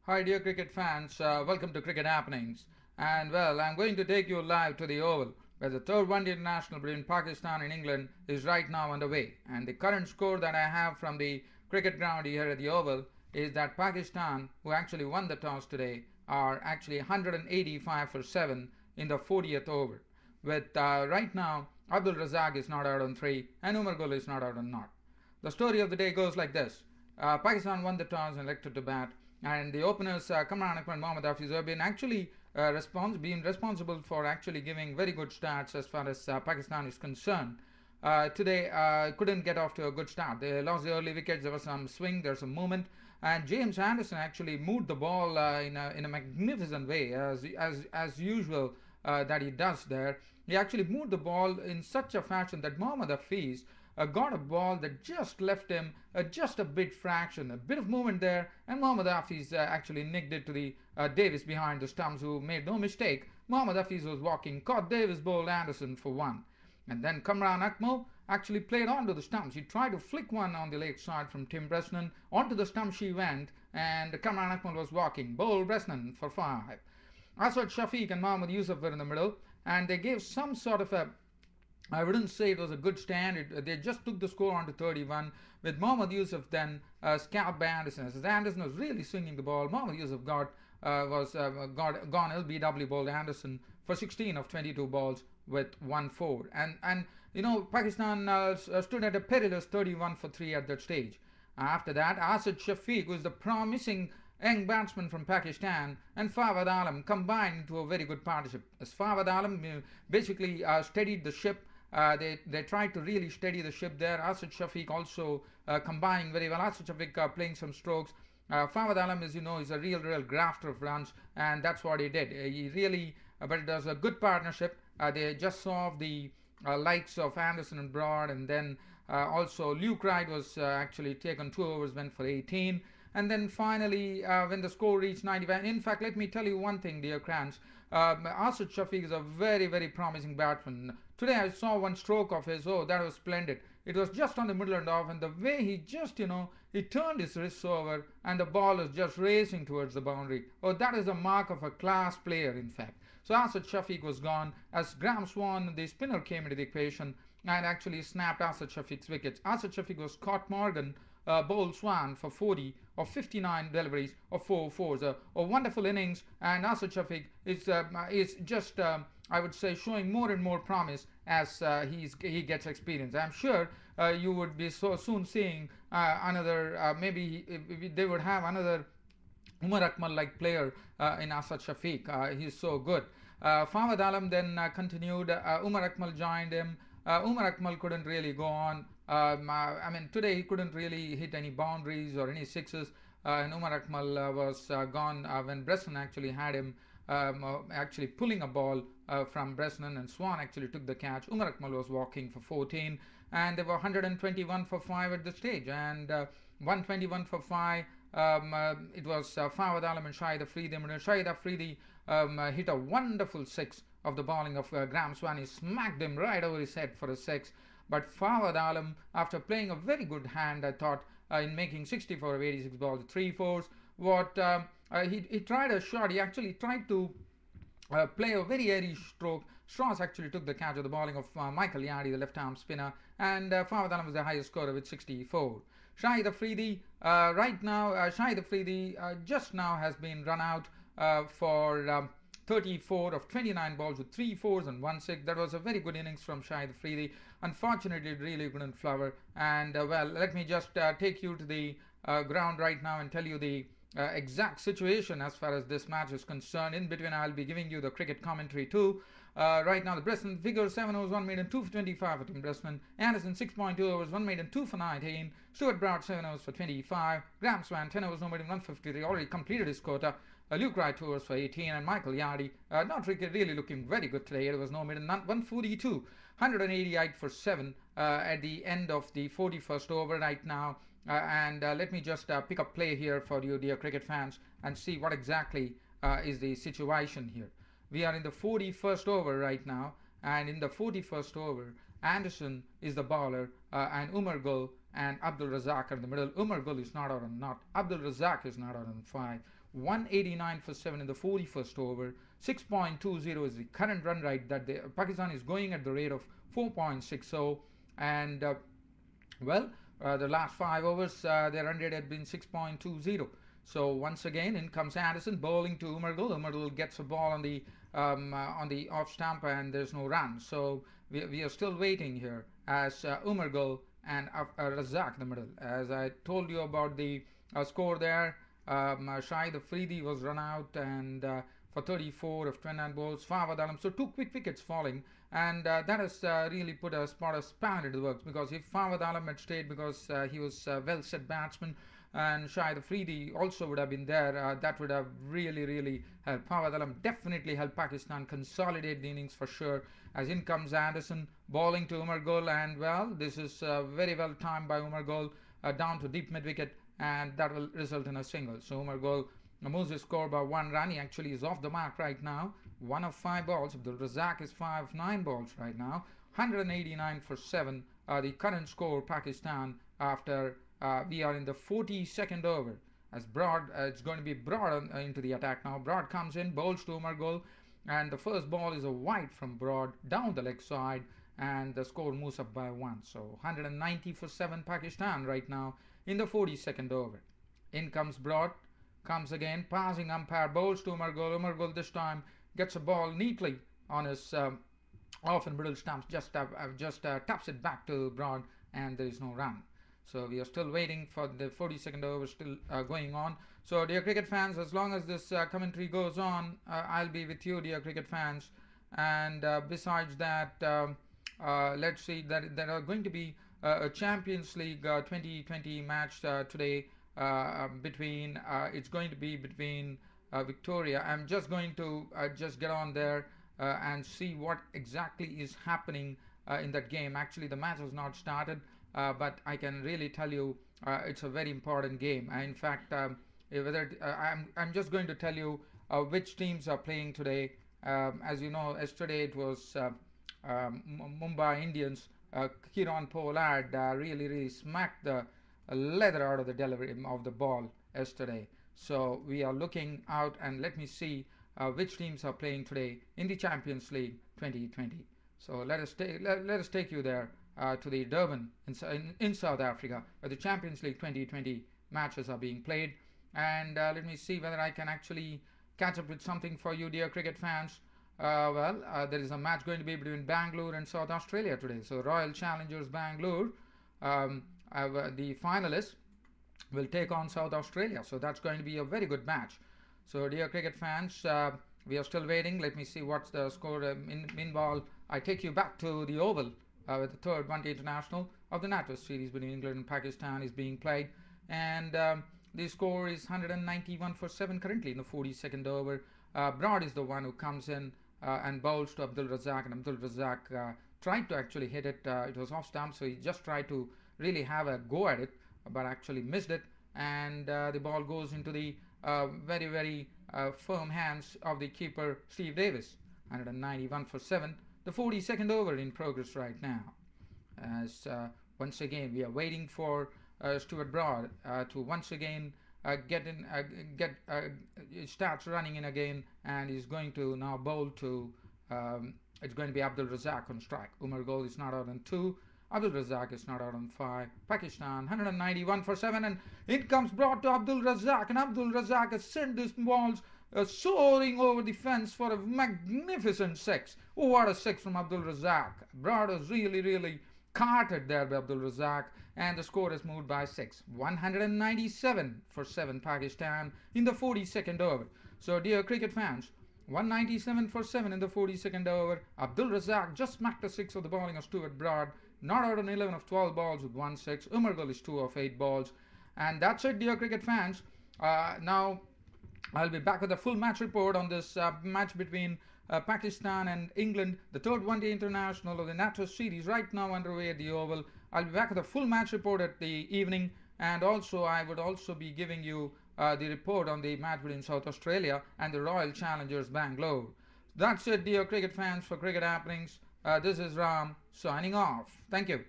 Hi, dear cricket fans. Welcome to Cricket Happenings. And well, I'm going to take you live to the Oval, where the third one-day international between Pakistan and England is right now underway. And the current score that I have from the cricket ground here at the Oval is that Pakistan, who actually won the toss today, are actually 185 for 7 in the 40th over. With right now, Abdul Razak is not out on 3 and Umar Gul is not out on naught. The story of the day goes like this. Pakistan won the toss and elected to bat, and the openers Kamran Akmal and Mohammad Hafiz have been actually been responsible for actually giving very good starts as far as Pakistan is concerned. Today couldn't get off to a good start. They lost the early wickets. There was some swing, there's some movement, and James Anderson actually moved the ball in a magnificent way as usual that he does there. He actually moved the ball in such a fashion that Mohammad Hafiz got a ball that just left him just a bit fraction, a bit of movement there, and Mohammad Hafiz actually nicked it to the Davis behind the stumps, who made no mistake. Mohammad Hafiz was walking, caught Davis, bowled Anderson for one. And then Kamran Akmal actually played onto the stumps. He tried to flick one on the leg side from Tim Bresnan. Onto the stump she went, and Kamran Akmal was walking, bowled Bresnan for five. Asad Shafiq and Mohammad Yusuf were in the middle, and they gave some sort of a, I wouldn't say it was a good stand. They just took the score on to 31, with Mohammad Yusuf then scalped by Anderson. As Anderson was really swinging the ball, Mohammad Yusuf got gone LBW, bowled Anderson for 16 of 22 balls with 1-4. And Pakistan stood at a perilous 31 for 3 at that stage. After that, Asad Shafiq, who is the promising young batsman from Pakistan, and Fawad Alam combined into a very good partnership. As Fawad Alam basically steadied the ship. They tried to really steady the ship there. Asad Shafiq also combining very well. Asad Shafiq playing some strokes. Fawad Alam, as you know, is a real grafter of runs, and that's what he did. He really, but it was a good partnership. They just saw the likes of Anderson and Broad, and then also Luke Wright was actually taken 2 overs, went for 18. And then finally, when the score reached 95, in fact, let me tell you one thing, dear Krantz. Asad Shafiq is a very promising batsman. Today I saw one stroke of his. Oh, that was splendid. It was just on the middle and off, and the way he just, he turned his wrists over, and the ball is just racing towards the boundary. Oh, that is a mark of a class player, in fact. So Asad Shafiq was gone as Graham Swan, the spinner, came into the equation and actually snapped Asad Shafiq's wickets. Asad Shafiq was Scott Morgan, bowled Swan for 40 of 59 deliveries of 4 fours. A wonderful innings, and Asad Shafiq is just, I would say, showing more and more promise as he gets experience. I'm sure you would be so soon seeing another, maybe they would have another Umar Akmal like player in Asad Shafiq. He's so good. Fawad Alam then continued. Umar Akmal joined him. Umar Akmal couldn't really go on. I mean, today he couldn't really hit any boundaries or any sixes. And Umar Akmal was gone when Bresnan actually had him actually pulling a ball from Bresnan, and Swan actually took the catch. Umar Akmal was walking for 14, and they were 121 for 5 at the stage, and 121 for 5. It was Fawad Alam and Shahid Afridi. Shahid Afridi hit a wonderful six of the bowling of Graham Swan. He smacked him right over his head for a six. But Fawad Alam, after playing a very good hand, I thought, in making 64 of 86 balls, 3 fours, he tried a shot. He actually tried to play a very airy stroke. Strauss actually took the catch of the bowling of Michael Yardy, the left-arm spinner, and Fawad Alam was the highest scorer with 64. Shahid Afridi, Shahid Afridi just now has been run out for 34 of 29 balls with 3 fours and 1 6. That was a very good innings from Shahid Afridi. Unfortunately, it really couldn't flower. And well, let me just take you to the ground right now and tell you the exact situation as far as this match is concerned. In between, I'll be giving you the cricket commentary too. Right now, the Bresnan figure 7 overs, 1 made and 2 for 25 for Tim Bresnan. Anderson 6.2 overs, 1 made and 2 for 19. Stuart Broad 7 overs for 25. Graham Swan 10 overs, no made and 153. Already completed his quota. Luke Wright 2 overs for 18, and Michael Yardy not really looking very good today. There was no made and 142, 188 for 7 at the end of the 41st over right now. And let me just pick up play here for you, dear cricket fans, and see what exactly is the situation here. We are in the 41st over right now, and in the 41st over, Anderson is the bowler and Umar Gul and Abdul Razak in the middle. Umar Gul is not out on not. Abdul Razak is not out on 5. 189 for 7 in the 41st over. 6.20 is the current run rate that Pakistan is going at the rate of 4.60, and the last 5 overs, their run rate had been 6.20. So once again, in comes Anderson bowling to Umar Gul. Umar Gul gets a ball on the off stump, and there's no run. So we are still waiting here as Umar Gul and Razak in the middle. As I told you about the score there, Shahid Afridi was run out and for 34 of 29 balls. Fawad Alam, so 2 quick wickets falling, and that has really put a spot of spanner into the works, because if Fawad Alam had stayed, because he was a well set batsman, and Shahid Afridi also would have been there, that would have really helped. Fawad Alam definitely helped Pakistan consolidate the innings for sure. As in comes Anderson bowling to Umar Gul, and this is very well timed by Umar Gul, down to deep mid wicket, and that will result in a single. So Umar Gul moves his score by 1 run. He actually is off the mark right now. 1 of 5 balls. Abdul Razak is 5 of 9 balls right now. 189 for 7. The current score, Pakistan, after we are in the 42nd over. As Broad, it's going to be Broad into the attack now. Broad comes in, bowls to Umar Gul, and the first ball is a wide from Broad down the leg side, and the score moves up by 1. So 190 for 7 Pakistan right now in the 42nd over. In comes Broad, comes again, passing umpire, bowls to Umar Gul. Umar Gul this time gets a ball neatly on his off and middle stumps, just taps it back to Broad, and there is no run. So we are still waiting for the 42nd over, still going on. So dear cricket fans, as long as this commentary goes on, I'll be with you, dear cricket fans. And besides that, let's see that there are going to be a Champions League 2020 match today between it's going to be between Victoria. I'm just going to just get on there and see what exactly is happening in that game. Actually, the match has not started, but I can really tell you it's a very important game. In fact, I'm just going to tell you which teams are playing today. As you know, yesterday it was Mumbai Indians. Kieron Pollard really smacked the leather out of the delivery of the ball yesterday. So we are looking out, and let me see which teams are playing today in the Champions League 2020. So let us take you there to the Durban in South Africa, where the Champions League 2020 matches are being played. And let me see whether I can actually catch up with something for you, dear cricket fans. There is a match going to be between Bangalore and South Australia today. So Royal Challengers Bangalore, the finalists, will take on South Australia. So that's going to be a very good match. So dear cricket fans, we are still waiting. Let me see what's the score. Meanwhile, I take you back to the Oval, where the third one-day international of the natwest series between England and Pakistan is being played. And the score is 191 for 7 currently in the 42nd over. Broad is the one who comes in and bowls to Abdul Razak, and Abdul Razak tried to actually hit it. It was off stump, so he just tried to really have a go at it, but actually missed it, and the ball goes into the very firm hands of the keeper Steve Davis. 191 for 7. The 42nd over in progress right now. As once again we are waiting for Stuart Broad to once again starts running in again, and he's going to now bowl to it's going to be Abdul Razak on strike. Umar Gul is not out on 2. Abdul Razak is not out on 5. Pakistan 191 for 7, and in comes Broad to Abdul Razak, and Abdul Razak has sent these balls soaring over the fence for a magnificent 6. Oh, what a 6 from Abdul Razak. Broad was really carted there by Abdul Razak, and the score has moved by 6. 197 for 7 Pakistan in the 42nd over. So dear cricket fans, 197 for 7 in the 42nd over. Abdul Razak just smacked a 6 of the bowling of Stuart Broad. Not out on 11 of 12 balls with 1 6. Umar Gul is 2 of 8 balls. And that's it, dear cricket fans. Now I'll be back with a full match report on this match between Pakistan and England, the third one-day international of the natwest series, right now underway at the Oval. I'll be back with a full match report at the evening, and also I would also be giving you the report on the match between South Australia and the Royal Challengers Bangalore. That's it, dear cricket fans, for Cricket Happenings. This is Ram signing off. Thank you.